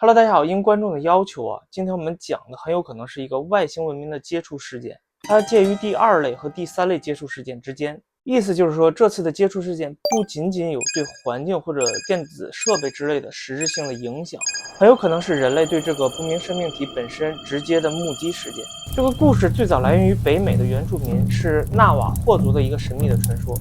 Hello，大家好，应观众的要求今天我们讲的很有可能是一个外星文明的接触事件，它介于第2类和第3类接触事件之间。意思就是说，这次的接触事件不仅仅有对环境或者电子设备之类的实质性的影响，很有可能是人类对这个不明生命体本身直接的目击事件。这个故事最早来源于北美的原住民，是纳瓦霍族的一个神秘的传说。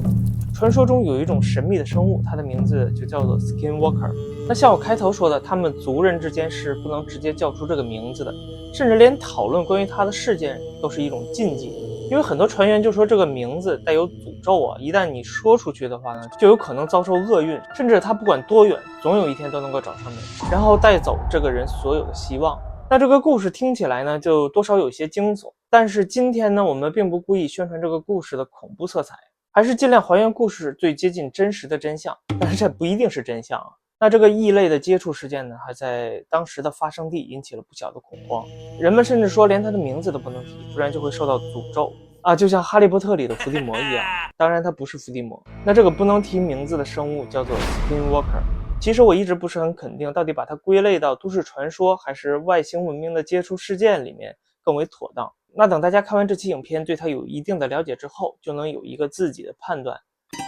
传说中有一种神秘的生物，它的名字就叫做 Skinwalker。那像我开头说的，他们族人之间是不能直接叫出这个名字的，甚至连讨论关于他的事件都是一种禁忌。因为很多传言就说这个名字带有诅咒一旦你说出去的话呢，就有可能遭受厄运，甚至他不管多远，总有一天都能够找上门，然后带走这个人所有的希望。那这个故事听起来呢，就多少有一些惊悚。但是今天呢，我们并不故意宣传这个故事的恐怖色彩，还是尽量还原故事最接近真实的真相，但是这不一定是真相那这个异类的接触事件呢，还在当时的发生地引起了不小的恐慌，人们甚至说连他的名字都不能提，不然就会受到诅咒就像哈利波特里的伏地魔一样。当然他不是伏地魔。那这个不能提名字的生物叫做 Skinwalker。其实我一直不是很肯定，到底把它归类到都市传说还是外星文明的接触事件里面更为妥当。那等大家看完这期影片，对它有一定的了解之后，就能有一个自己的判断。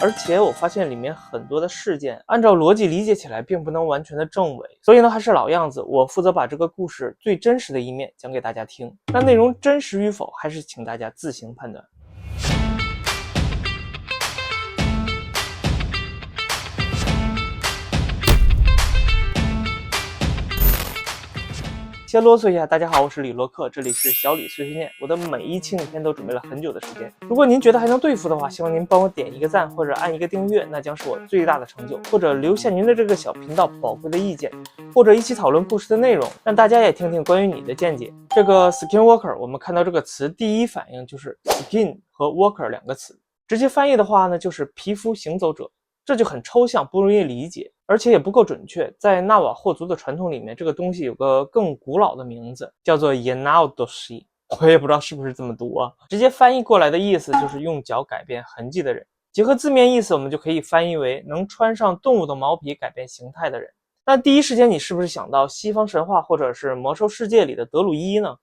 而且我发现里面很多的事件按照逻辑理解起来并不能完全的证伪，所以呢还是老样子，我负责把这个故事最真实的一面讲给大家听，那内容真实与否还是请大家自行判断。先啰嗦一下，大家好，我是李洛克，这里是小李碎碎念。我的每一期影片都准备了很久的时间，如果您觉得还能对付的话，希望您帮我点一个赞或者按一个订阅，那将是我最大的成就。或者留下您的这个小频道宝贵的意见，或者一起讨论故事的内容，让大家也听听关于你的见解。这个 Skinwalker， 我们看到这个词第一反应就是 skin 和 walker 两个词，直接翻译的话呢就是皮肤行走者，这就很抽象，不容易理解，而且也不够准确。在纳瓦霍族的传统里面，这个东西有个更古老的名字，叫做 Yanaudoshi， 我也不知道是不是这么读直接翻译过来的意思就是用脚改变痕迹的人。结合字面意思，我们就可以翻译为能穿上动物的毛皮改变形态的人。那第一时间你是不是想到西方神话或者是魔兽世界里的德鲁伊呢？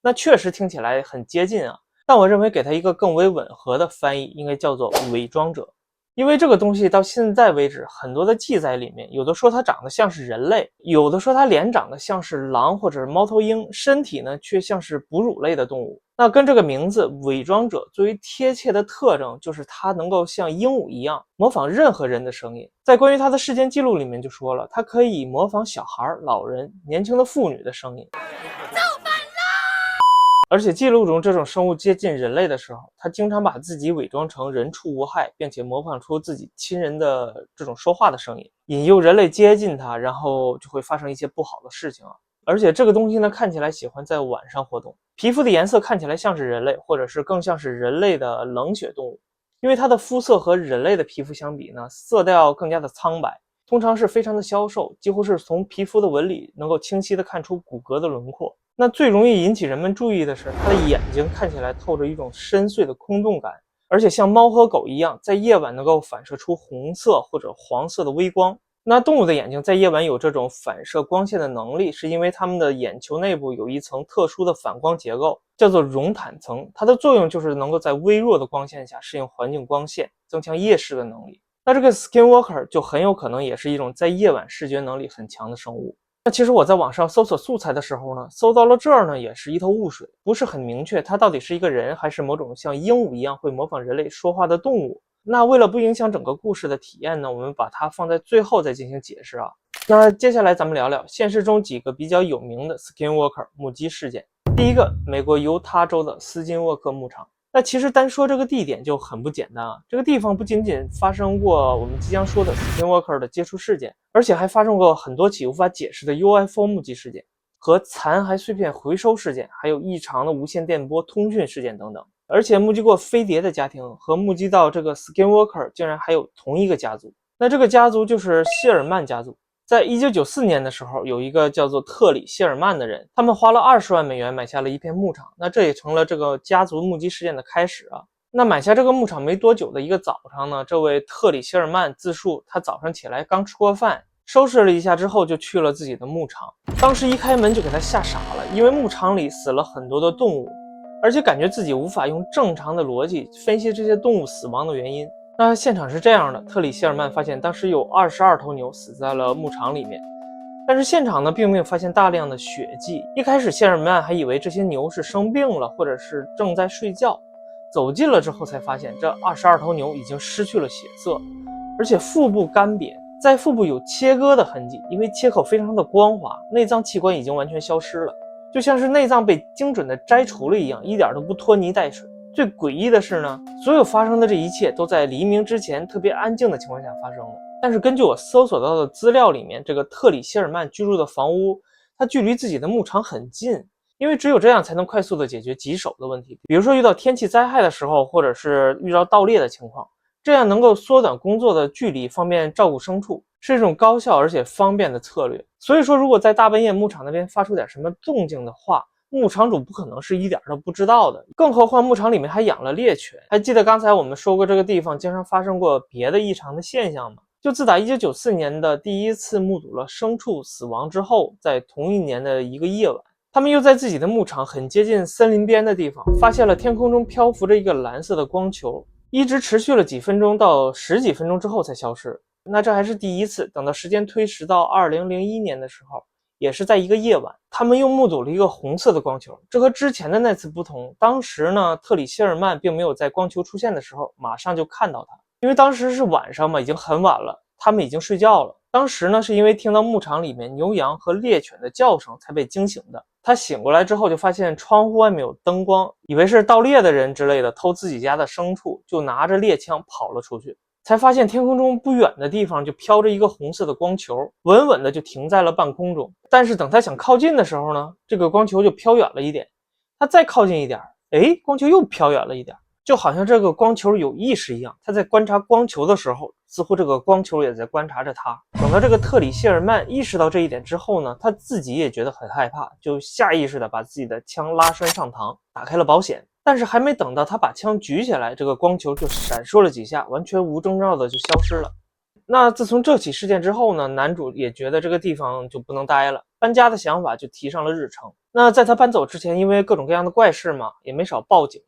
那确实听起来很接近但我认为给它一个更为吻合的翻译，应该叫做伪装者。因为这个东西到现在为止，很多的记载里面，有的说它长得像是人类，有的说它脸长得像是狼或者是猫头鹰，身体呢却像是哺乳类的动物。那跟这个名字伪装者最为贴切的特征，就是它能够像鹦鹉一样模仿任何人的声音。在关于它的事件记录里面就说了，它可以模仿小孩、老人、年轻的妇女的声音。而且记录中这种生物接近人类的时候，它经常把自己伪装成人畜无害，并且模仿出自己亲人的这种说话的声音，引诱人类接近它，然后就会发生一些不好的事情而且这个东西呢，看起来喜欢在晚上活动，皮肤的颜色看起来像是人类，或者是更像是人类的冷血动物。因为它的肤色和人类的皮肤相比呢，色调更加的苍白，通常是非常的消瘦，几乎是从皮肤的纹理能够清晰的看出骨骼的轮廓。那最容易引起人们注意的是，它的眼睛看起来透着一种深邃的空洞感，而且像猫和狗一样，在夜晚能够反射出红色或者黄色的微光。那动物的眼睛在夜晚有这种反射光线的能力，是因为它们的眼球内部有一层特殊的反光结构，叫做绒毯层，它的作用就是能够在微弱的光线下适应环境光线，增强夜视的能力。那这个 Skinwalker 就很有可能也是一种在夜晚视觉能力很强的生物。那其实我在网上搜索素材的时候呢，搜到了这儿呢也是一头雾水，不是很明确它到底是一个人还是某种像鹦鹉一样会模仿人类说话的动物。那为了不影响整个故事的体验呢，我们把它放在最后再进行解释那接下来咱们聊聊现实中几个比较有名的 Skinwalker 目击事件。第一个，美国犹他州的斯金沃克牧场。那其实单说这个地点就很不简单这个地方不仅仅发生过我们即将说的 Skinwalker 的接触事件，而且还发生过很多起无法解释的 UFO 目击事件和残骸碎片回收事件，还有异常的无线电波通讯事件等等。而且目击过飞碟的家庭和目击到这个 Skinwalker 竟然还有同一个家族。那这个家族就是谢尔曼家族。在1994年的时候，有一个叫做特里谢尔曼的人，他们花了20万美元买下了一片牧场，那这也成了这个家族目击事件的开始那买下这个牧场没多久的一个早上呢，这位特里谢尔曼自述，他早上起来刚吃过饭，收拾了一下之后就去了自己的牧场。当时一开门就给他吓傻了，因为牧场里死了很多的动物，而且感觉自己无法用正常的逻辑分析这些动物死亡的原因。那现场是这样的，特里希尔曼发现当时有22头牛死在了牧场里面，但是现场呢并没有发现大量的血迹。一开始谢尔曼还以为这些牛是生病了，或者是正在睡觉，走近了之后才发现这22头牛已经失去了血色，而且腹部干瘪，在腹部有切割的痕迹，因为切口非常的光滑，内脏器官已经完全消失了，就像是内脏被精准的摘除了一样，一点都不拖泥带水。最诡异的是呢，所有发生的这一切都在黎明之前特别安静的情况下发生了。但是根据我搜索到的资料里面，这个特里希尔曼居住的房屋，它距离自己的牧场很近，因为只有这样才能快速的解决棘手的问题，比如说遇到天气灾害的时候，或者是遇到盗猎的情况，这样能够缩短工作的距离，方便照顾牲畜，是一种高效而且方便的策略。所以说如果在大半夜牧场那边发出点什么动静的话，牧场主不可能是一点都不知道的，更何况牧场里面还养了猎犬。还记得刚才我们说过这个地方经常发生过别的异常的现象吗？就自打1994年的第一次目睹了牲畜死亡之后，在同一年的一个夜晚，他们又在自己的牧场很接近森林边的地方发现了天空中漂浮着一个蓝色的光球，一直持续了几分钟到10几分钟之后才消失。那这还是第一次，等到时间推迟到2001年的时候，也是在一个夜晚，他们又目睹了一个红色的光球。这和之前的那次不同，当时呢，特里希尔曼并没有在光球出现的时候马上就看到它，因为当时是晚上嘛，已经很晚了，他们已经睡觉了。当时呢，是因为听到牧场里面牛羊和猎犬的叫声才被惊醒的。他醒过来之后就发现窗户外面有灯光，以为是盗猎的人之类的偷自己家的牲畜，就拿着猎枪跑了出去。才发现天空中不远的地方就飘着一个红色的光球，稳稳的就停在了半空中。但是等他想靠近的时候呢，这个光球就飘远了一点。他再靠近一点，光球又飘远了一点，就好像这个光球有意识一样。他在观察光球的时候，似乎这个光球也在观察着他。等到这个特里希尔曼意识到这一点之后呢，他自己也觉得很害怕，就下意识的把自己的枪拉栓上膛，打开了保险。但是还没等到他把枪举起来，这个光球就闪烁了几下，完全无征兆的就消失了。那自从这起事件之后呢，男主也觉得这个地方就不能待了，搬家的想法就提上了日程。那在他搬走之前，因为各种各样的怪事嘛，也没少报警。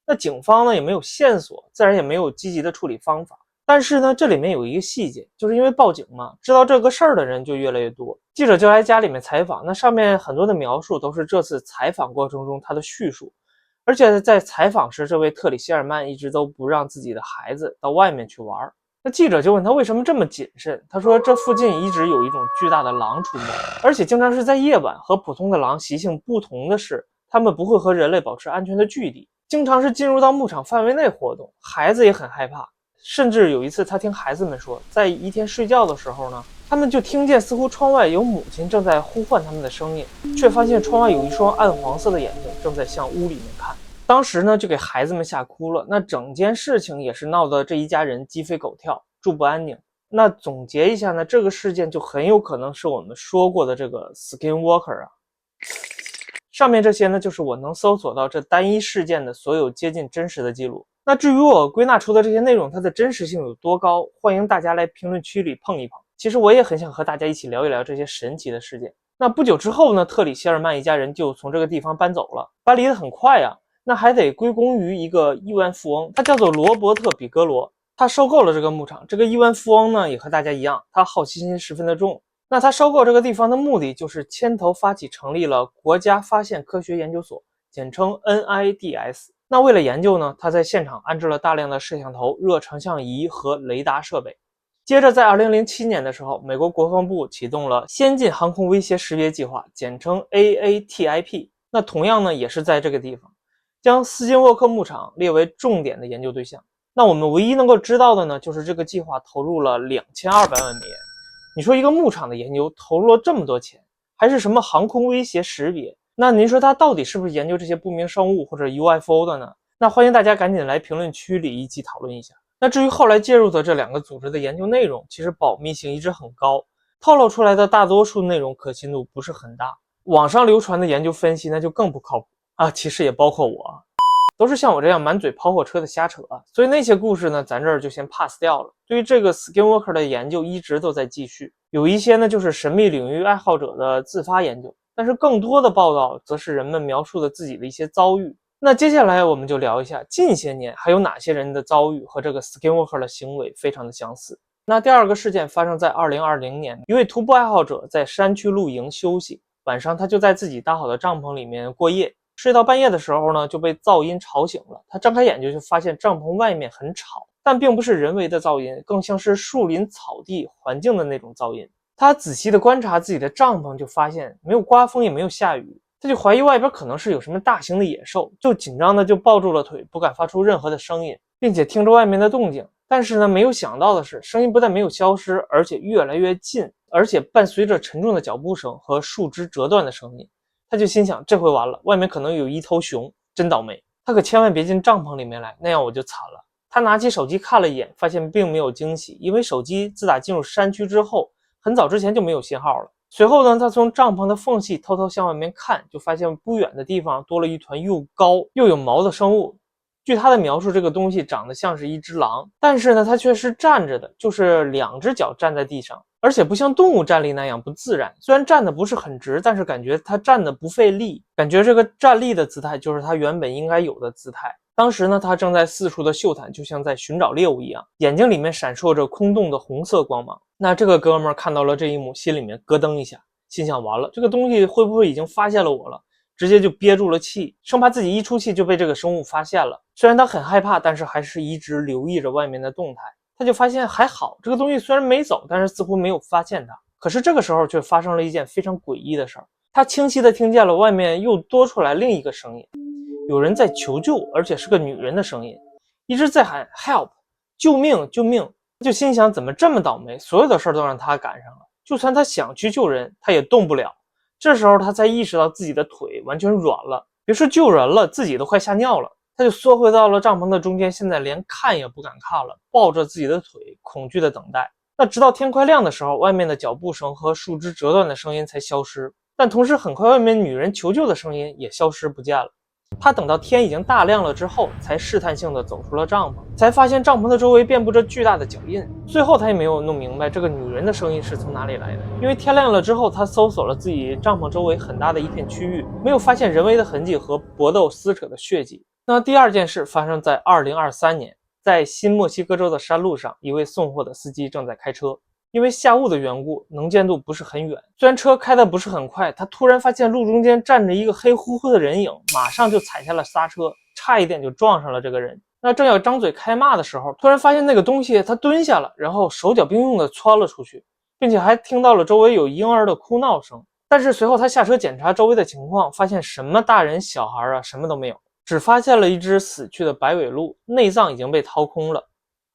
那警方呢也没有线索，自然也没有积极的处理方法。但是呢，这里面有一个细节，就是因为报警嘛，知道这个事儿的人就越来越多，记者就来家里面采访。那上面很多的描述都是这次采访过程中他的叙述。而且在采访时，这位特里希尔曼一直都不让自己的孩子到外面去玩。那记者就问他为什么这么谨慎，他说这附近一直有一种巨大的狼出没，而且经常是在夜晚。和普通的狼习性不同的是，他们不会和人类保持安全的距离，经常是进入到牧场范围内活动。孩子也很害怕，甚至有一次他听孩子们说，在一天睡觉的时候呢，他们就听见似乎窗外有母亲正在呼唤他们的声音，却发现窗外有一双暗黄色的眼睛正在向屋里面看。当时呢就给孩子们吓哭了。那整件事情也是闹得这一家人鸡飞狗跳，住不安宁。那总结一下呢，这个事件就很有可能是我们说过的这个 Skinwalker 啊。上面这些呢就是我能搜索到这单一事件的所有接近真实的记录。那至于我归纳出的这些内容，它的真实性有多高，欢迎大家来评论区里碰一碰。其实我也很想和大家一起聊一聊这些神奇的事件。那不久之后呢，特里希尔曼一家人就从这个地方搬走了，搬离得很快啊。那还得归功于一个亿万富翁，他叫做罗伯特·比格罗。他收购了这个牧场。这个亿万富翁呢也和大家一样，他好奇心十分的重。那他收购这个地方的目的就是牵头发起成立了国家发现科学研究所，简称 NIDS。 那为了研究呢，他在现场安置了大量的摄像头、热成像仪和雷达设备。接着在2007年的时候，美国国防部启动了先进航空威胁识别计划，简称 AATIP。 那同样呢也是在这个地方将斯金沃克牧场列为重点的研究对象。那我们唯一能够知道的呢，就是这个计划投入了2200万美元。你说一个牧场的研究投入了这么多钱，还是什么航空威胁识别，那您说他到底是不是研究这些不明生物或者 UFO 的呢？那欢迎大家赶紧来评论区里一起讨论一下。那至于后来介入的这两个组织的研究内容，其实保密性一直很高，透露出来的大多数内容可信度不是很大。网上流传的研究分析那就更不靠谱啊，其实也包括我。都是像我这样满嘴跑火车的瞎扯啊，所以那些故事呢，咱这儿就先 pass 掉了。对于这个 Skinwalker 的研究一直都在继续，有一些呢就是神秘领域爱好者的自发研究，但是更多的报道则是人们描述的自己的一些遭遇。那接下来我们就聊一下近些年还有哪些人的遭遇和这个 Skinwalker 的行为非常的相似。那第二个事件发生在2020年，一位徒步爱好者在山区露营休息，晚上他就在自己搭好的帐篷里面过夜，睡到半夜的时候呢，就被噪音吵醒了。他睁开眼睛就发现帐篷外面很吵，但并不是人为的噪音，更像是树林草地环境的那种噪音。他仔细的观察自己的帐篷，就发现没有刮风也没有下雨，他就怀疑外边可能是有什么大型的野兽，就紧张的就抱住了腿，不敢发出任何的声音，并且听着外面的动静。但是呢，没有想到的是，声音不但没有消失，而且越来越近，而且伴随着沉重的脚步声和树枝折断的声音。他就心想，这回完了，外面可能有一头熊，真倒霉，他可千万别进帐篷里面来，那样我就惨了。他拿起手机看了一眼，发现并没有惊喜，因为手机自打进入山区之后，很早之前就没有信号了。随后呢，他从帐篷的缝隙偷偷向外面看，就发现不远的地方多了一团又高又有毛的生物。据他的描述，这个东西长得像是一只狼，但是呢，它却是站着的，就是两只脚站在地上，而且不像动物站立那样不自然。虽然站得不是很直，但是感觉它站得不费力，感觉这个站立的姿态就是它原本应该有的姿态。当时呢，他正在四处的嗅探，就像在寻找猎物一样，眼睛里面闪烁着空洞的红色光芒。那这个哥们儿看到了这一幕，心里面咯噔一下，心想完了，这个东西会不会已经发现了我了？直接就憋住了气，生怕自己一出气就被这个生物发现了。虽然他很害怕，但是还是一直留意着外面的动态。他就发现还好，这个东西虽然没走，但是似乎没有发现他。可是这个时候却发生了一件非常诡异的事儿，他清晰地听见了外面又多出来另一个声音，有人在求救，而且是个女人的声音，一直在喊 help， 救命救命。就心想怎么这么倒霉，所有的事儿都让他赶上了，就算他想去救人，他也动不了。这时候他才意识到自己的腿完全软了，别说救人了，自己都快吓尿了。他就缩回到了帐篷的中间，现在连看也不敢看了，抱着自己的腿，恐惧的等待。那直到天快亮的时候，外面的脚步声和树枝折断的声音才消失，但同时很快外面女人求救的声音也消失不见了。他等到天已经大亮了之后，才试探性的走出了帐篷，才发现帐篷的周围遍布着巨大的脚印。最后他也没有弄明白这个女人的声音是从哪里来的，因为天亮了之后，他搜索了自己帐篷周围很大的一片区域，没有发现人为的痕迹和搏斗撕扯的血迹。那第二件事发生在2023年，在新墨西哥州的山路上，一位送货的司机正在开车，因为下雾的缘故，能见度不是很远。虽然车开得不是很快，他突然发现路中间站着一个黑乎乎的人影，马上就踩下了刹车，差一点就撞上了这个人。那正要张嘴开骂的时候，突然发现那个东西他蹲下了，然后手脚并用的窜了出去，并且还听到了周围有婴儿的哭闹声。但是随后他下车检查周围的情况，发现什么大人小孩啊什么都没有，只发现了一只死去的白尾鹿，内脏已经被掏空了，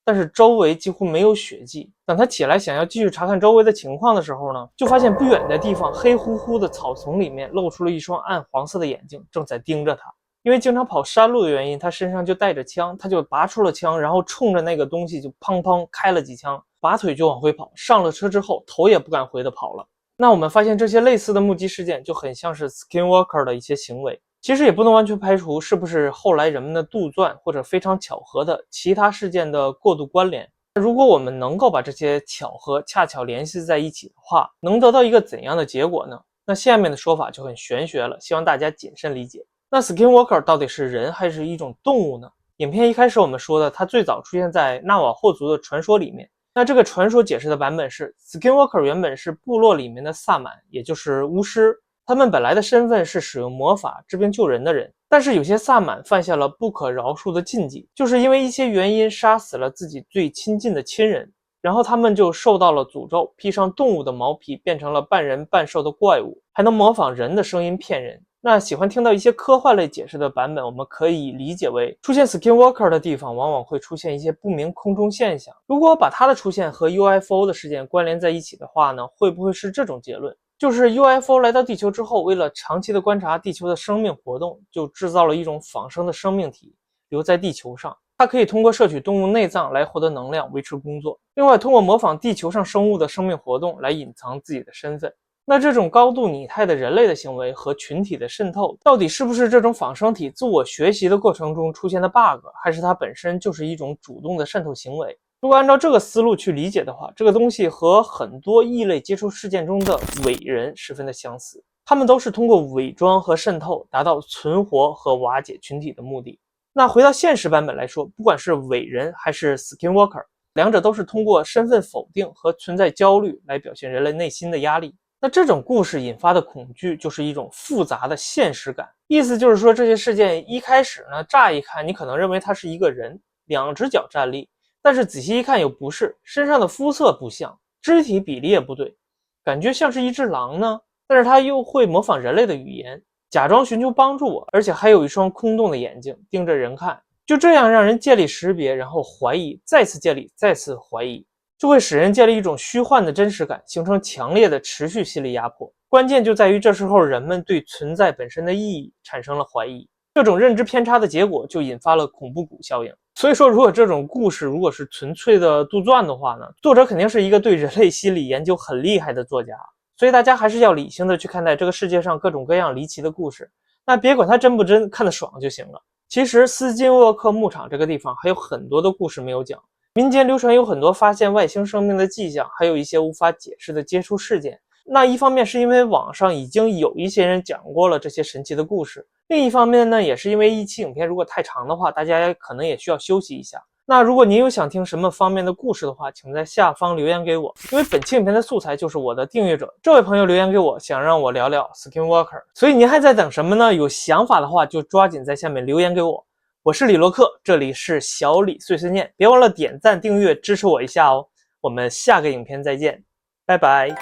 但是周围几乎没有血迹。等他起来想要继续查看周围的情况的时候呢，就发现不远的地方黑乎乎的草丛里面露出了一双暗黄色的眼睛，正在盯着他。因为经常跑山路的原因，他身上就带着枪，他就拔出了枪，然后冲着那个东西就砰砰开了几枪，拔腿就往回跑。上了车之后，头也不敢回的跑了。那我们发现这些类似的目击事件就很像是 Skinwalker 的一些行为，其实也不能完全排除是不是后来人们的杜撰或者非常巧合的其他事件的过度关联。如果我们能够把这些巧合恰巧联系在一起的话，能得到一个怎样的结果呢？那下面的说法就很玄学了，希望大家谨慎理解。那 Skinwalker 到底是人还是一种动物呢？影片一开始我们说的，它最早出现在纳瓦霍族的传说里面。那这个传说解释的版本是 Skinwalker 原本是部落里面的萨满，也就是巫师，他们本来的身份是使用魔法治病救人的人，但是有些萨满犯下了不可饶恕的禁忌，就是因为一些原因杀死了自己最亲近的亲人，然后他们就受到了诅咒，披上动物的毛皮，变成了半人半兽的怪物，还能模仿人的声音骗人。那喜欢听到一些科幻类解释的版本，我们可以理解为出现 Skinwalker 的地方往往会出现一些不明空中现象。如果把它的出现和 UFO 的事件关联在一起的话呢，会不会是这种结论？就是 UFO 来到地球之后，为了长期的观察地球的生命活动，就制造了一种仿生的生命体留在地球上。它可以通过摄取动物内脏来获得能量维持工作，另外通过模仿地球上生物的生命活动来隐藏自己的身份。那这种高度拟态的人类的行为和群体的渗透，到底是不是这种仿生体自我学习的过程中出现的 bug， 还是它本身就是一种主动的渗透行为？如果按照这个思路去理解的话，这个东西和很多异类接触事件中的伪人十分的相似，他们都是通过伪装和渗透达到存活和瓦解群体的目的。那回到现实版本来说，不管是伪人还是 Skinwalker， 两者都是通过身份否定和存在焦虑来表现人类内心的压力。那这种故事引发的恐惧就是一种复杂的现实感，意思就是说这些事件一开始呢，乍一看你可能认为他是一个人，两只脚站立，但是仔细一看又不是，身上的肤色不像，肢体比例也不对，感觉像是一只狼呢，但是他又会模仿人类的语言，假装寻求帮助我，而且还有一双空洞的眼睛盯着人看，就这样让人建立识别，然后怀疑，再次建立，再次怀疑，就会使人建立一种虚幻的真实感，形成强烈的持续心理压迫。关键就在于这时候人们对存在本身的意义产生了怀疑，这种认知偏差的结果就引发了恐怖谷效应。所以说，如果这种故事如果是纯粹的杜撰的话呢，作者肯定是一个对人类心理研究很厉害的作家。所以大家还是要理性的去看待这个世界上各种各样离奇的故事，那别管它真不真，看得爽就行了。其实斯金沃克牧场这个地方还有很多的故事没有讲，民间流传有很多发现外星生命的迹象，还有一些无法解释的接触事件。那一方面是因为网上已经有一些人讲过了这些神奇的故事，另一方面呢，也是因为一期影片如果太长的话，大家可能也需要休息一下。那如果您有想听什么方面的故事的话，请在下方留言给我，因为本期影片的素材就是我的订阅者这位朋友留言给我，想让我聊聊 Skinwalker， 所以您还在等什么呢？有想法的话就抓紧在下面留言给我。我是李洛克，这里是小李碎碎念，别忘了点赞订阅支持我一下哦。我们下个影片再见，拜拜。